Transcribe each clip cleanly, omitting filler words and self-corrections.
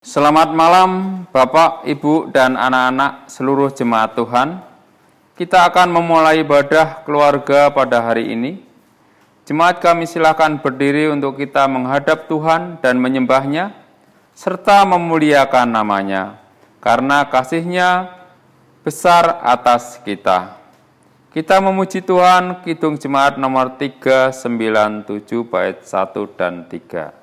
Selamat malam Bapak, Ibu, dan anak-anak seluruh jemaat Tuhan. Kita akan memulai ibadah keluarga pada hari ini. Jemaat kami silakan berdiri untuk kita menghadap Tuhan dan menyembahnya, serta memuliakan namanya, karena kasih-Nya besar atas kita. Kita memuji Tuhan, Kidung Jemaat nomor 397 bait 1 dan 3.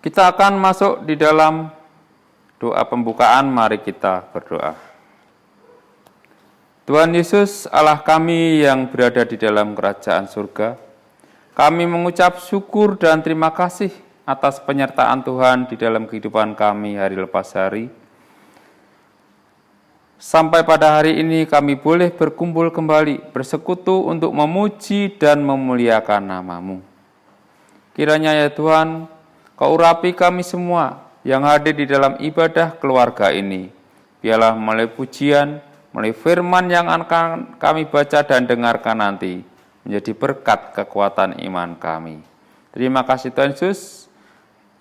Kita akan masuk di dalam doa pembukaan, mari kita berdoa. Tuhan Yesus, Allah kami yang berada di dalam kerajaan surga, kami mengucap syukur dan terima kasih atas penyertaan Tuhan di dalam kehidupan kami hari lepas hari. Sampai pada hari ini kami boleh berkumpul kembali, bersekutu untuk memuji dan memuliakan nama-Mu. Kiranya ya Tuhan, Kau urapi kami semua yang hadir di dalam ibadah keluarga ini. Biarlah melalui pujian, melalui firman yang akan kami baca dan dengarkan nanti, menjadi berkat kekuatan iman kami. Terima kasih Tuhan Yesus,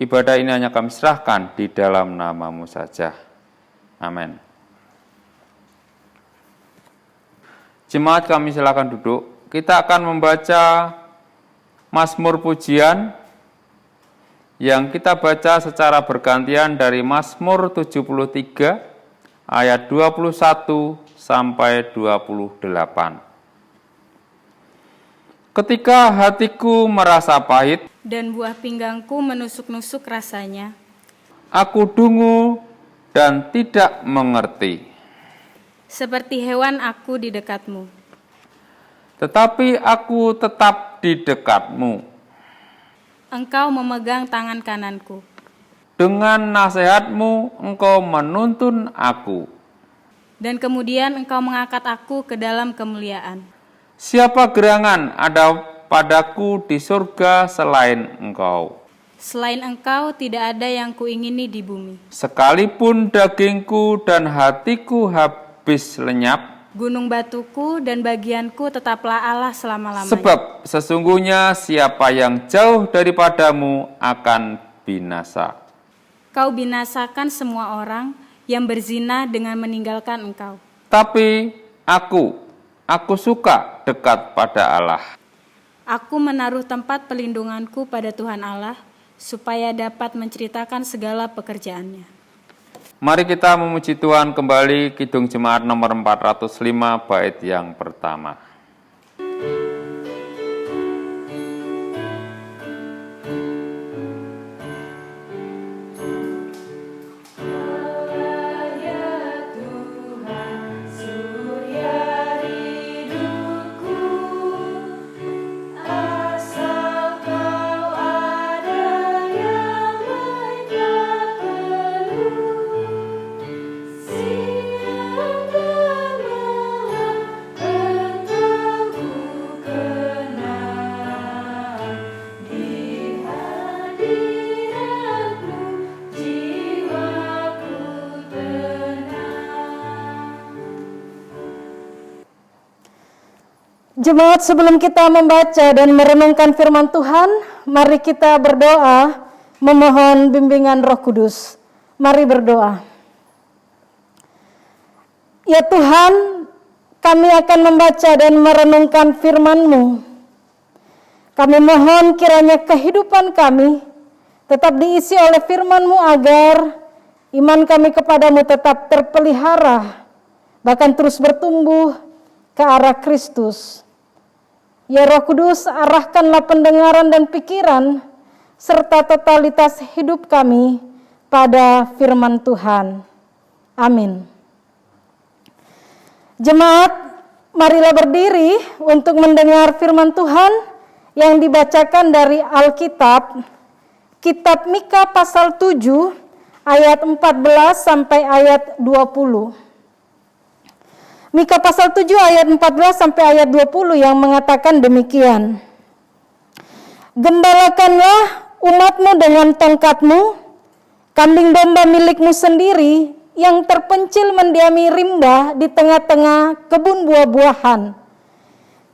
ibadah ini hanya kami serahkan di dalam nama-Mu saja. Amin. Jemaat kami silakan duduk. Kita akan membaca Mazmur Pujian yang kita baca secara bergantian dari Mazmur 73 ayat 21 sampai 28. Ketika hatiku merasa pahit dan buah pinggangku menusuk-nusuk rasanya, aku dungu dan tidak mengerti. Seperti hewan aku di dekatmu. Tetapi aku tetap di dekatmu. Engkau memegang tangan kananku. Dengan nasihat-Mu engkau menuntun aku. Dan kemudian engkau mengangkat aku ke dalam kemuliaan. Siapa gerangan ada padaku di surga selain engkau? Selain engkau tidak ada yang kuingini di bumi. Sekalipun dagingku dan hatiku habis lenyap, gunung batuku dan bagianku tetaplah Allah selama-lamanya. Sebab sesungguhnya siapa yang jauh daripadamu akan binasa. Kau binasakan semua orang yang berzina dengan meninggalkan engkau. Tapi aku suka dekat pada Allah. Aku menaruh tempat pelindunganku pada Tuhan Allah, supaya dapat menceritakan segala pekerjaannya. Mari kita memuji Tuhan kembali, Kidung Jemaat nomor 405 bait yang pertama. Jemaat, sebelum kita membaca dan merenungkan firman Tuhan, mari kita berdoa memohon bimbingan Roh Kudus. Mari berdoa. Ya Tuhan, kami akan membaca dan merenungkan firman-Mu. Kami mohon kiranya kehidupan kami tetap diisi oleh firman-Mu agar iman kami kepadamu tetap terpelihara, bahkan terus bertumbuh ke arah Kristus. Ya Roh Kudus, arahkanlah pendengaran dan pikiran serta totalitas hidup kami pada firman Tuhan. Amin. Jemaat, marilah berdiri untuk mendengar firman Tuhan yang dibacakan dari Alkitab, Kitab Mika pasal 7 ayat 14 sampai ayat 20. Mika pasal 7 ayat 14 sampai ayat 20 yang mengatakan demikian. Gembalakanlah umatmu dengan tongkatmu, kambing domba milikmu sendiri yang terpencil mendiami rimba di tengah-tengah kebun buah-buahan.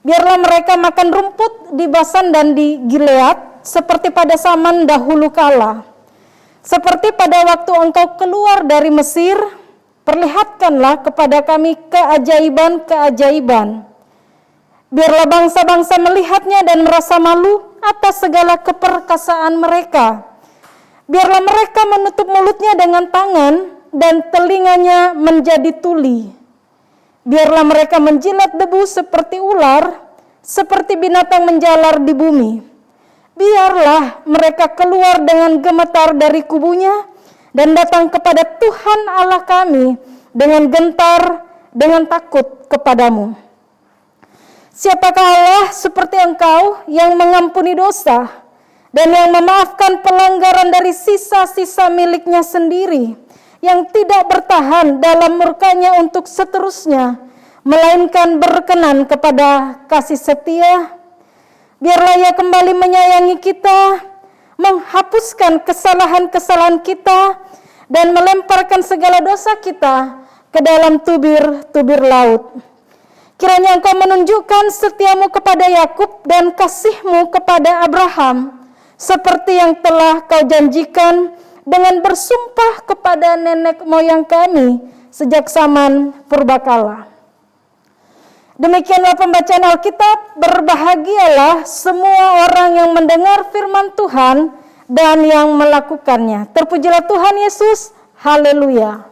Biarlah mereka makan rumput di Basan dan di Gilead seperti pada zaman dahulu kala. Seperti pada waktu engkau keluar dari Mesir, perlihatkanlah kepada kami keajaiban-keajaiban. Biarlah bangsa-bangsa melihatnya dan merasa malu atas segala keperkasaan mereka. Biarlah mereka menutup mulutnya dengan tangan dan telinganya menjadi tuli. Biarlah mereka menjilat debu seperti ular, seperti binatang menjalar di bumi. Biarlah mereka keluar dengan gemetar dari kubunya dan datang kepada Tuhan Allah kami dengan gentar, dengan takut kepadamu. Siapakah Allah seperti engkau yang mengampuni dosa dan yang memaafkan pelanggaran dari sisa-sisa miliknya sendiri, yang tidak bertahan dalam murkanya untuk seterusnya, melainkan berkenan kepada kasih setia. Biarlah Ia kembali menyayangi kita, menghapuskan kesalahan-kesalahan kita, dan melemparkan segala dosa kita ke dalam tubir-tubir laut. Kiranya Engkau menunjukkan setiamu kepada Yakub dan kasih-Mu kepada Abraham, seperti yang telah Kau janjikan dengan bersumpah kepada nenek moyang kami sejak zaman purbakala. Demikianlah pembacaan Alkitab. Berbahagialah semua orang yang mendengar firman Tuhan dan yang melakukannya. Terpujilah Tuhan Yesus. Haleluya.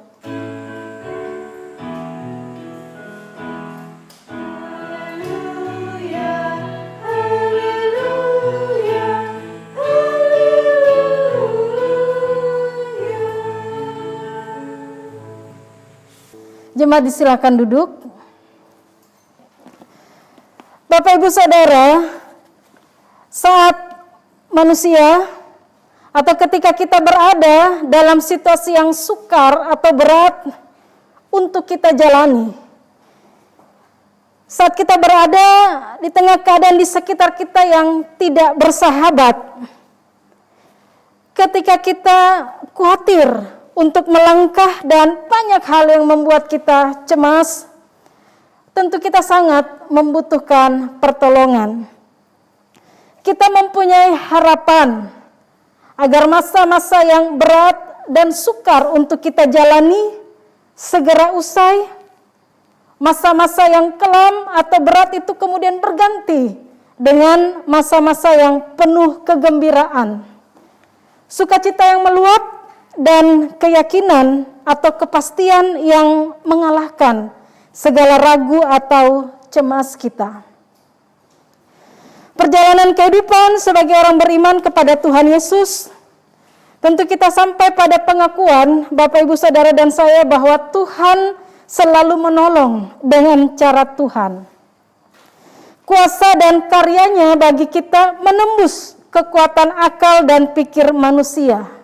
Jemaat disilakan duduk. Bapak Ibu Saudara, saat manusia atau ketika kita berada dalam situasi yang sukar atau berat untuk kita jalani, saat kita berada di tengah keadaan di sekitar kita yang tidak bersahabat, ketika kita khawatir untuk melangkah dan banyak hal yang membuat kita cemas, tentu kita sangat membutuhkan pertolongan. Kita mempunyai harapan agar masa-masa yang berat dan sukar untuk kita jalani segera usai. Masa-masa yang kelam atau berat itu kemudian berganti dengan masa-masa yang penuh kegembiraan. Sukacita yang meluap dan keyakinan atau kepastian yang mengalahkan segala ragu atau cemas kita. Perjalanan kehidupan sebagai orang beriman kepada Tuhan Yesus, tentu kita sampai pada pengakuan Bapak Ibu Saudara dan saya bahwa Tuhan selalu menolong dengan cara Tuhan. Kuasa dan karyanya bagi kita menembus kekuatan akal dan pikir manusia.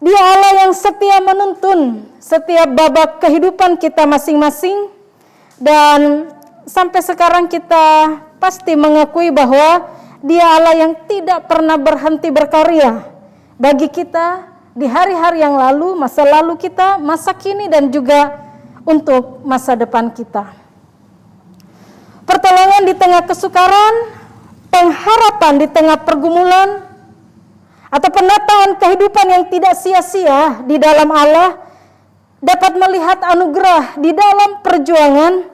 Dia Allah yang setia menuntun setiap babak kehidupan kita masing-masing, dan sampai sekarang kita pasti mengakui bahwa Dia Allah yang tidak pernah berhenti berkarya bagi kita di hari-hari yang lalu, masa lalu kita, masa kini, dan juga untuk masa depan kita. Pertolongan di tengah kesukaran, pengharapan di tengah pergumulan atau penataan kehidupan yang tidak sia-sia di dalam Allah, dapat melihat anugerah di dalam perjuangan,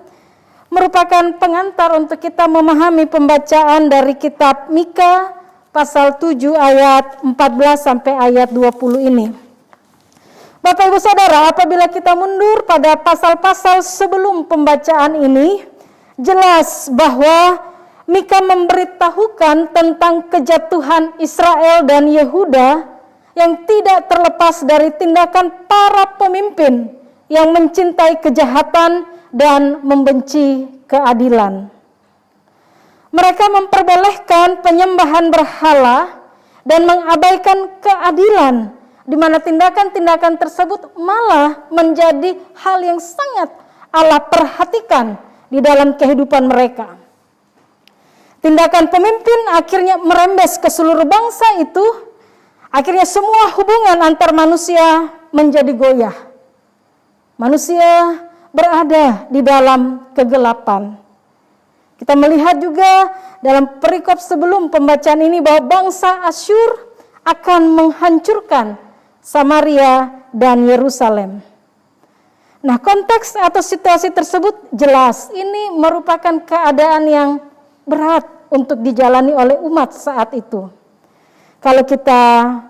merupakan pengantar untuk kita memahami pembacaan dari kitab Mika pasal 7 ayat 14 sampai ayat 20 ini. Bapak Ibu Saudara, apabila kita mundur pada pasal-pasal sebelum pembacaan ini, jelas bahwa Mika memberitahukan tentang kejatuhan Israel dan Yehuda yang tidak terlepas dari tindakan para pemimpin yang mencintai kejahatan dan membenci keadilan. Mereka memperbolehkan penyembahan berhala dan mengabaikan keadilan, di mana tindakan-tindakan tersebut malah menjadi hal yang sangat Allah perhatikan di dalam kehidupan mereka. Tindakan pemimpin akhirnya merembes ke seluruh bangsa itu, akhirnya semua hubungan antar manusia menjadi goyah. Manusia berada di dalam kegelapan. Kita melihat juga dalam perikop sebelum pembacaan ini bahwa bangsa Asyur akan menghancurkan Samaria dan Yerusalem. Nah, konteks atau situasi tersebut jelas ini merupakan keadaan yang berat untuk dijalani oleh umat saat itu. Kalau kita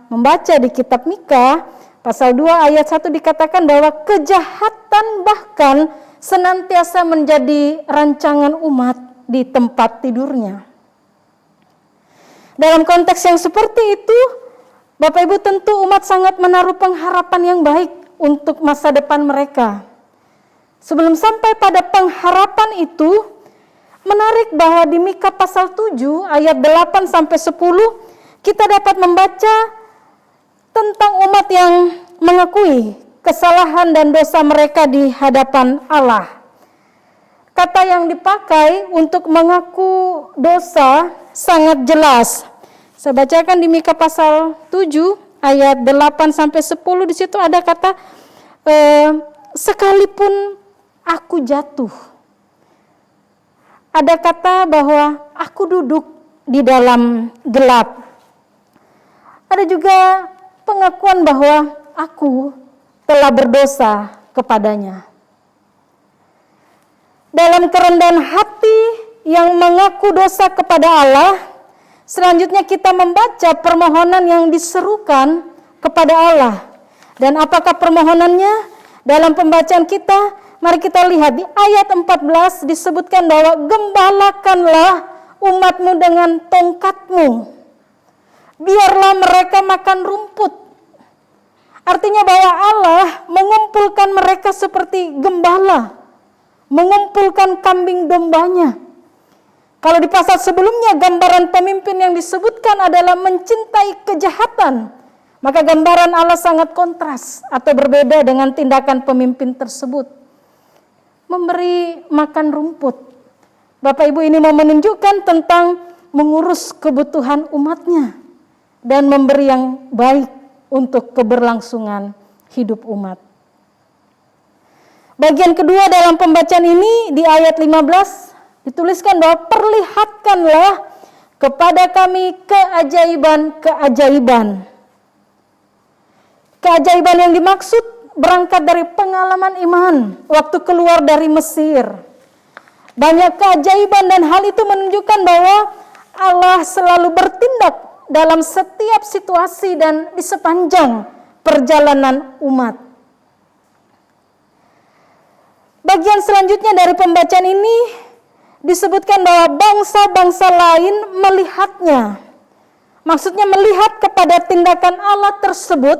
membaca di kitab Mika pasal 2 ayat 1 dikatakan bahwa kejahatan bahkan senantiasa menjadi rancangan umat di tempat tidurnya. Dalam konteks yang seperti itu, Bapak Ibu, tentu umat sangat menaruh pengharapan yang baik untuk masa depan mereka. Sebelum sampai pada pengharapan itu, menarik bahwa di Mika pasal 7 ayat 8 sampai 10 kita dapat membaca tentang umat yang mengakui kesalahan dan dosa mereka di hadapan Allah. Kata yang dipakai untuk mengaku dosa sangat jelas. Saya bacakan di Mika pasal 7 ayat 8 sampai 10, di situ ada kata sekalipun aku jatuh. Ada kata bahwa aku duduk di dalam gelap. Ada juga pengakuan bahwa aku telah berdosa kepadanya. Dalam kerendahan hati yang mengaku dosa kepada Allah, selanjutnya kita membaca permohonan yang diserukan kepada Allah. Dan apakah permohonannya? Dalam pembacaan kita, mari kita lihat di ayat 14 disebutkan bahwa gembalakanlah umatmu dengan tongkatmu. Biarlah mereka makan rumput. Artinya bahwa Allah mengumpulkan mereka seperti gembala, mengumpulkan kambing dombanya. Kalau di pasal sebelumnya gambaran pemimpin yang disebutkan adalah mencintai kejahatan, maka gambaran Allah sangat kontras atau berbeda dengan tindakan pemimpin tersebut. Memberi makan rumput. Bapak Ibu, ini mau menunjukkan tentang mengurus kebutuhan umatnya dan memberi yang baik untuk keberlangsungan hidup umat. Bagian kedua dalam pembacaan ini di ayat 15 dituliskan bahwa perlihatkanlah kepada kami keajaiban-keajaiban. Keajaiban yang dimaksud berangkat dari pengalaman iman waktu keluar dari Mesir. Banyak keajaiban dan hal itu menunjukkan bahwa Allah selalu bertindak dalam setiap situasi dan di sepanjang perjalanan umat. Bagian selanjutnya dari pembacaan ini disebutkan bahwa bangsa-bangsa lain melihatnya. Maksudnya melihat kepada tindakan Allah tersebut,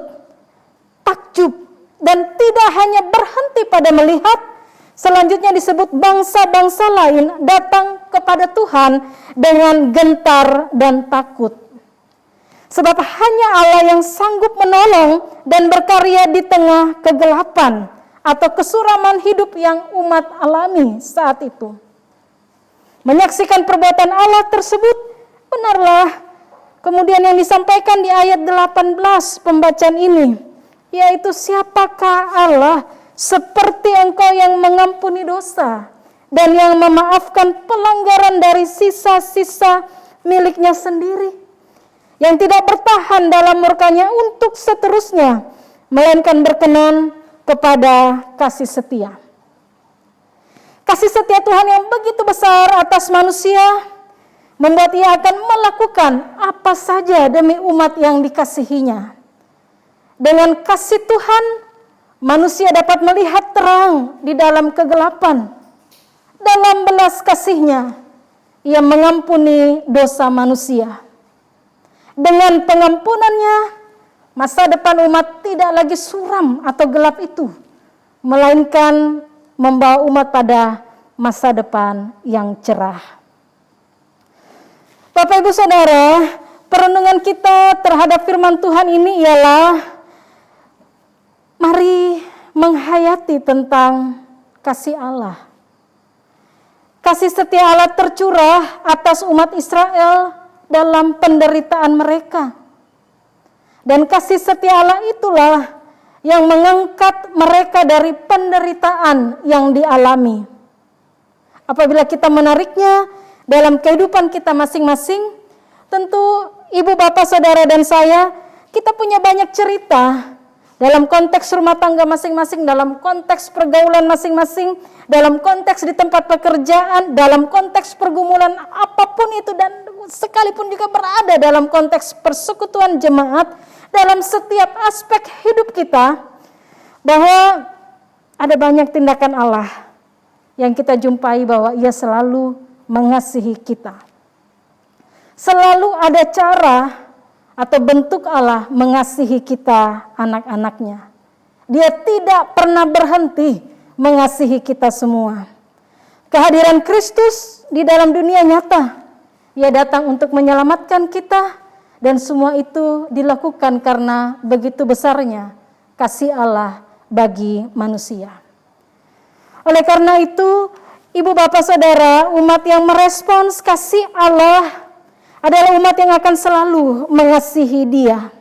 takjub, dan tidak hanya berhenti pada melihat, selanjutnya disebut bangsa-bangsa lain datang kepada Tuhan dengan gentar dan takut. Sebab hanya Allah yang sanggup menolong dan berkarya di tengah kegelapan atau kesuraman hidup yang umat alami saat itu. Menyaksikan perbuatan Allah tersebut, benarlah kemudian yang disampaikan di ayat 18 pembacaan ini, yaitu siapakah Allah seperti Engkau yang mengampuni dosa dan yang memaafkan pelanggaran dari sisa-sisa miliknya sendiri, yang tidak bertahan dalam murkanya untuk seterusnya, melainkan berkenan kepada kasih setia. Kasih setia Tuhan yang begitu besar atas manusia, membuat ia akan melakukan apa saja demi umat yang dikasihinya. Dengan kasih Tuhan, manusia dapat melihat terang di dalam kegelapan. Dalam belas kasih-Nya, ia mengampuni dosa manusia. Dengan pengampunan-Nya, masa depan umat tidak lagi suram atau gelap itu, melainkan membawa umat pada masa depan yang cerah. Bapak Ibu Saudara, perenungan kita terhadap firman Tuhan ini ialah mari menghayati tentang kasih Allah. Kasih setia Allah tercurah atas umat Israel dalam penderitaan mereka. Dan kasih setia Allah itulah yang mengangkat mereka dari penderitaan yang dialami. Apabila kita menariknya dalam kehidupan kita masing-masing, tentu ibu, bapak, saudara, dan saya, kita punya banyak cerita dalam konteks rumah tangga masing-masing, dalam konteks pergaulan masing-masing, dalam konteks di tempat pekerjaan, dalam konteks pergumulan apapun itu, dan sekalipun juga berada dalam konteks persekutuan jemaat, dalam setiap aspek hidup kita, bahwa ada banyak tindakan Allah yang kita jumpai bahwa Ia selalu mengasihi kita. Selalu ada cara atau bentuk Allah mengasihi kita, anak-anaknya. Dia tidak pernah berhenti mengasihi kita semua. Kehadiran Kristus di dalam dunia nyata. Ia datang untuk menyelamatkan kita, dan semua itu dilakukan karena begitu besarnya kasih Allah bagi manusia. Oleh karena itu, ibu, bapak, saudara, umat yang merespons kasih Allah adalah umat yang akan selalu mengasihi Dia.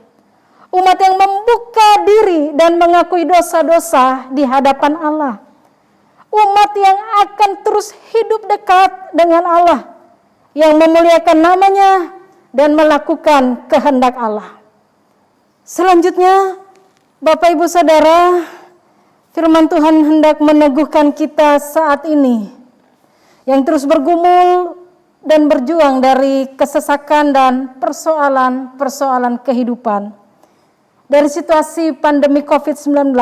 Umat yang membuka diri dan mengakui dosa-dosa di hadapan Allah. Umat yang akan terus hidup dekat dengan Allah, yang memuliakan namanya dan melakukan kehendak Allah. Selanjutnya, Bapak Ibu Saudara, firman Tuhan hendak meneguhkan kita saat ini yang terus bergumul dan berjuang dari kesesakan dan persoalan-persoalan kehidupan. Dari situasi pandemi COVID-19,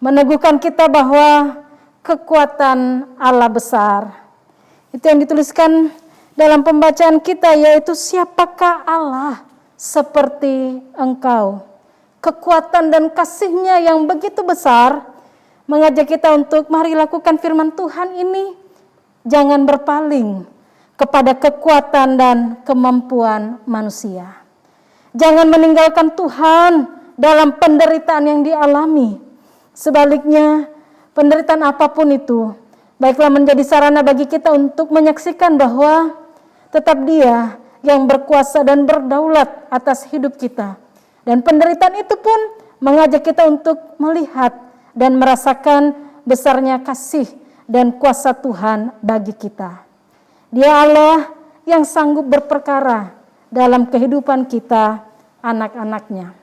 meneguhkan kita bahwa kekuatan Allah besar. Itu yang dituliskan dalam pembacaan kita, yaitu siapakah Allah seperti Engkau. Kekuatan dan kasih-Nya yang begitu besar mengajak kita untuk mari lakukan firman Tuhan ini. Jangan berpaling kepada kekuatan dan kemampuan manusia. Jangan meninggalkan Tuhan dalam penderitaan yang dialami. Sebaliknya, penderitaan apapun itu, baiklah menjadi sarana bagi kita untuk menyaksikan bahwa tetap Dia yang berkuasa dan berdaulat atas hidup kita. Dan penderitaan itu pun mengajak kita untuk melihat dan merasakan besarnya kasih dan kuasa Tuhan bagi kita. Dia Allah yang sanggup berperkara dalam kehidupan kita, anak-anaknya.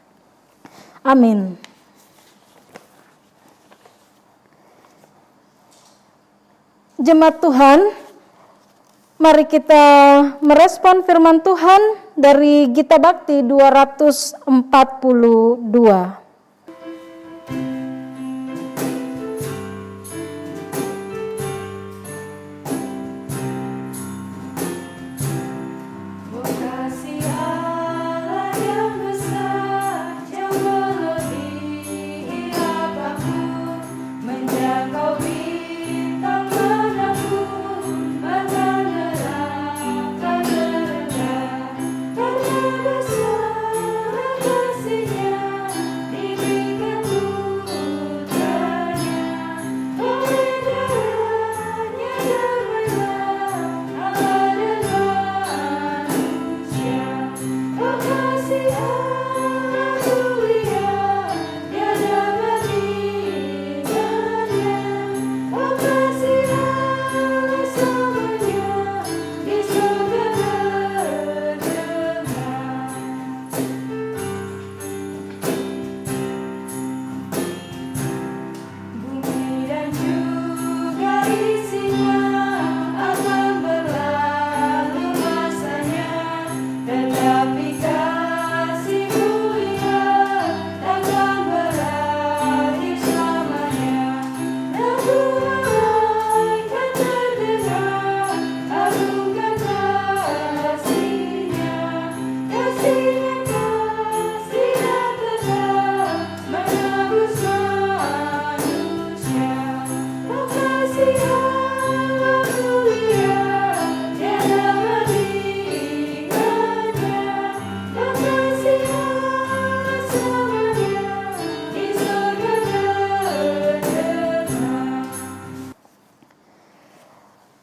Amin. Jemaat Tuhan, mari kita merespon firman Tuhan dari Gita Bakti 242. Di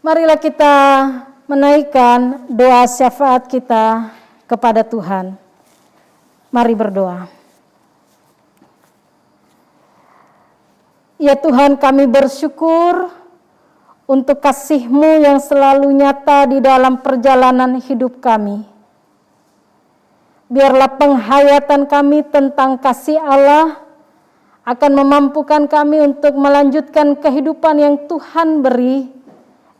Marilah kita menaikkan doa syafaat kita kepada Tuhan. Mari berdoa. Ya Tuhan, kami bersyukur untuk kasih-Mu yang selalu nyata di dalam perjalanan hidup kami. Biarlah penghayatan kami tentang kasih Allah akan memampukan kami untuk melanjutkan kehidupan yang Tuhan beri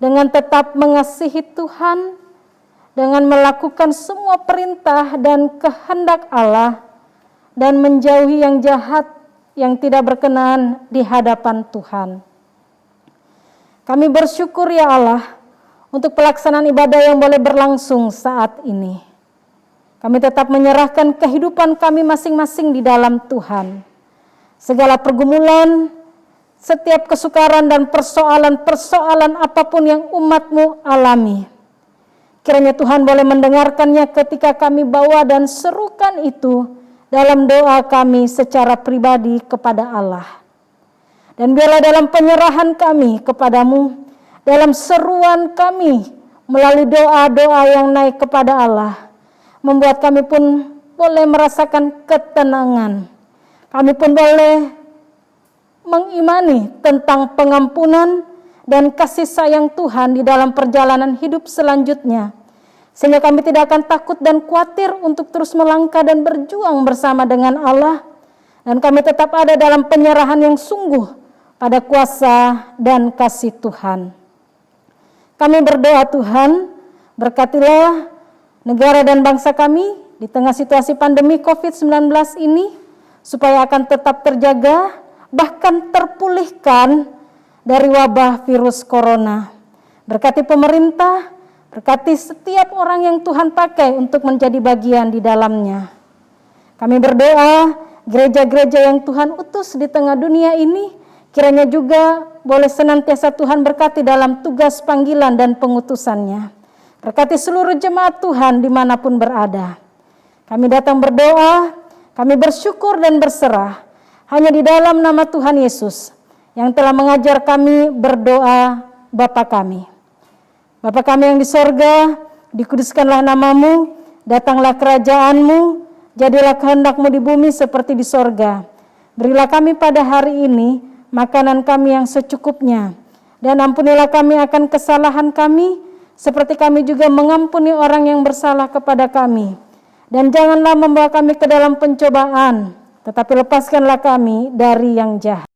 dengan tetap mengasihi Tuhan, dengan melakukan semua perintah dan kehendak Allah, dan menjauhi yang jahat yang tidak berkenan di hadapan Tuhan. Kami bersyukur ya Allah untuk pelaksanaan ibadah yang boleh berlangsung saat ini. Kami tetap menyerahkan kehidupan kami masing-masing di dalam Tuhan. Segala pergumulan, setiap kesukaran dan persoalan-persoalan apapun yang umat-Mu alami, kiranya Tuhan boleh mendengarkannya ketika kami bawa dan serukan itu dalam doa kami secara pribadi kepada Allah. Dan biarlah dalam penyerahan kami kepadamu, dalam seruan kami melalui doa-doa yang naik kepada Allah, membuat kami pun boleh merasakan ketenangan. Kami pun boleh mengimani tentang pengampunan dan kasih sayang Tuhan di dalam perjalanan hidup selanjutnya. Sehingga kami tidak akan takut dan khawatir untuk terus melangkah dan berjuang bersama dengan Allah. Dan kami tetap ada dalam penyerahan yang sungguh pada kuasa dan kasih Tuhan. Kami berdoa Tuhan, berkatilah negara dan bangsa kami di tengah situasi pandemi COVID-19 ini, supaya akan tetap terjaga, bahkan terpulihkan dari wabah virus corona. Berkati pemerintah, berkati setiap orang yang Tuhan pakai untuk menjadi bagian di dalamnya. Kami berdoa, gereja-gereja yang Tuhan utus di tengah dunia ini, kiranya juga boleh senantiasa Tuhan berkati dalam tugas panggilan dan pengutusannya. Berkati seluruh jemaat Tuhan dimanapun berada. Kami datang berdoa, kami bersyukur dan berserah hanya di dalam nama Tuhan Yesus yang telah mengajar kami berdoa Bapa kami. Bapa kami yang di sorga, dikuduskanlah namamu, datanglah kerajaan-Mu, jadilah kehendak-Mu di bumi seperti di sorga. Berilah kami pada hari ini makanan kami yang secukupnya, dan ampunilah kami akan kesalahan kami, seperti kami juga mengampuni orang yang bersalah kepada kami. Dan janganlah membawa kami ke dalam pencobaan, tetapi lepaskanlah kami dari yang jahat.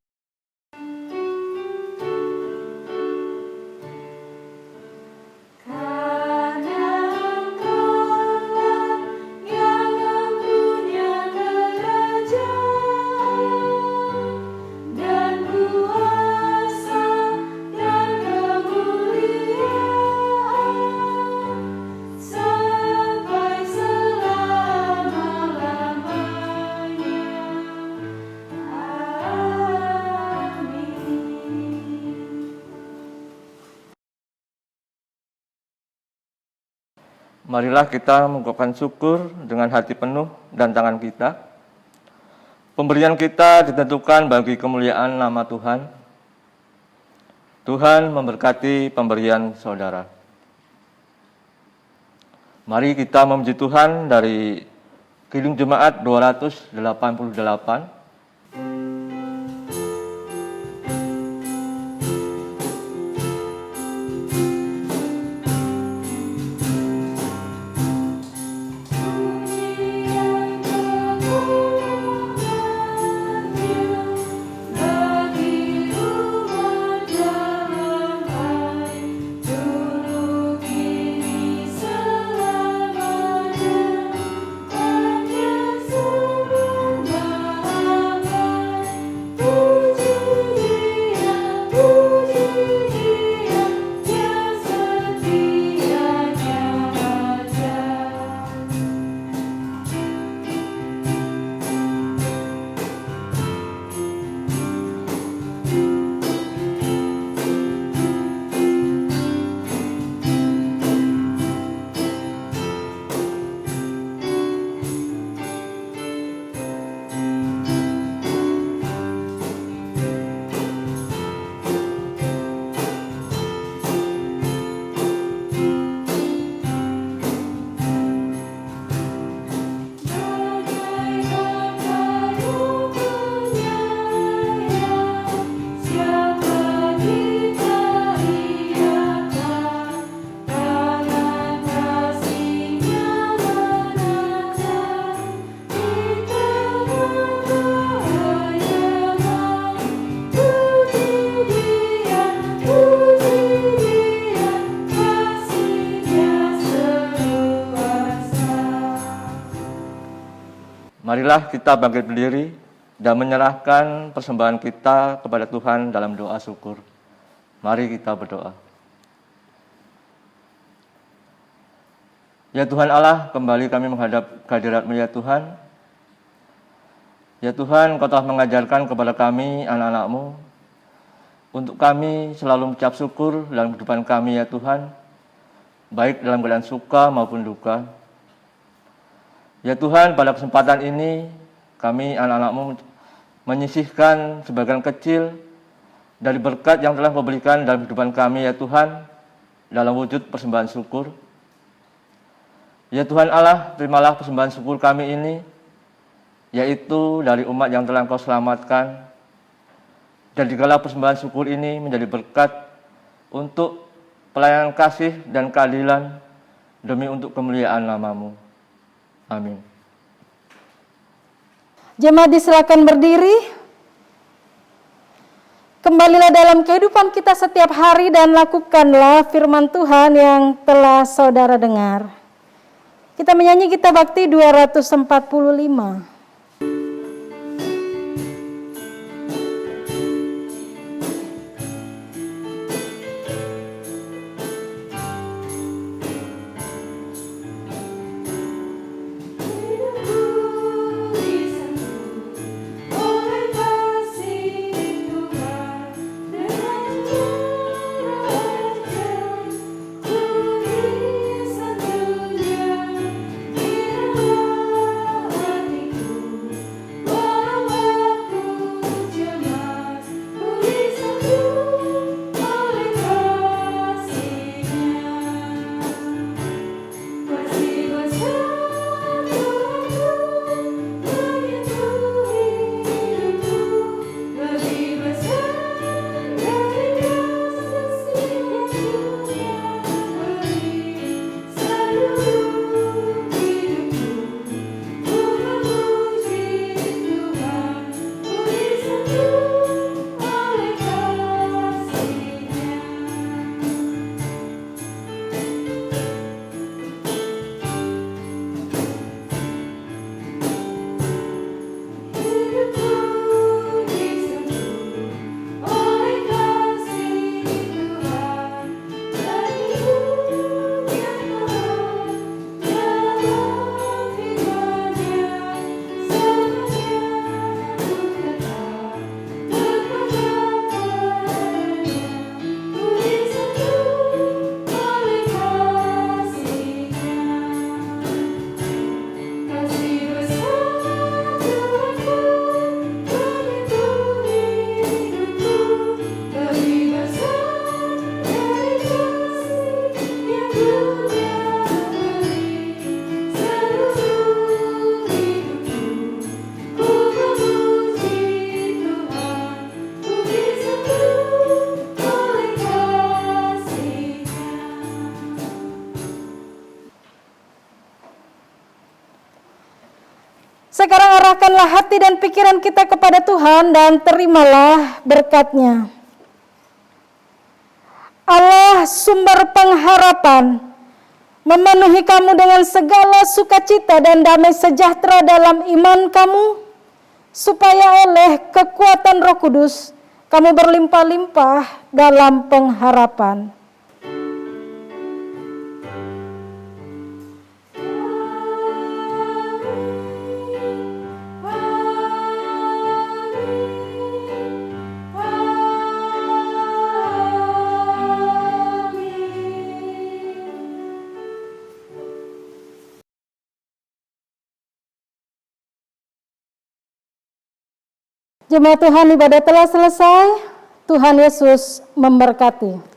Marilah kita mengucapkan syukur dengan hati penuh dan tangan kita. Pemberian kita ditentukan bagi kemuliaan nama Tuhan. Tuhan memberkati pemberian saudara. Mari kita memuji Tuhan dari Kidung Jemaat 288. marilah kita bangkit berdiri dan menyerahkan persembahan kita kepada Tuhan dalam doa syukur. Mari kita berdoa. Ya Tuhan Allah, kembali kami menghadap kehadirat-Mu ya Tuhan. Ya Tuhan, Kau telah mengajarkan kepada kami, anak-anak-Mu, untuk kami selalu mengucap syukur dalam kehidupan kami ya Tuhan, baik dalam keadaan suka maupun duka. Ya Tuhan, pada kesempatan ini, kami, anak-anak-Mu, menyisihkan sebagian kecil dari berkat yang telah Kau berikan dalam kehidupan kami ya Tuhan, dalam wujud persembahan syukur. Ya Tuhan Allah, terimalah persembahan syukur kami ini, yaitu dari umat yang telah Kau selamatkan. Dan jikalau persembahan syukur ini menjadi berkat untuk pelayanan kasih dan keadilan demi untuk kemuliaan nama-Mu. Amin. Jemaat disilakan berdiri. Kembalilah dalam kehidupan kita setiap hari dan lakukanlah firman Tuhan yang telah saudara dengar. Kita menyanyi Gita Bakti 245. Sekarang arahkanlah hati dan pikiran kita kepada Tuhan dan terimalah berkat-Nya. Allah sumber pengharapan, memenuhi kamu dengan segala sukacita dan damai sejahtera dalam iman kamu, supaya oleh kekuatan Roh Kudus kamu berlimpah-limpah dalam pengharapan. Jemaat Tuhan, ibadah telah selesai. Tuhan Yesus memberkati.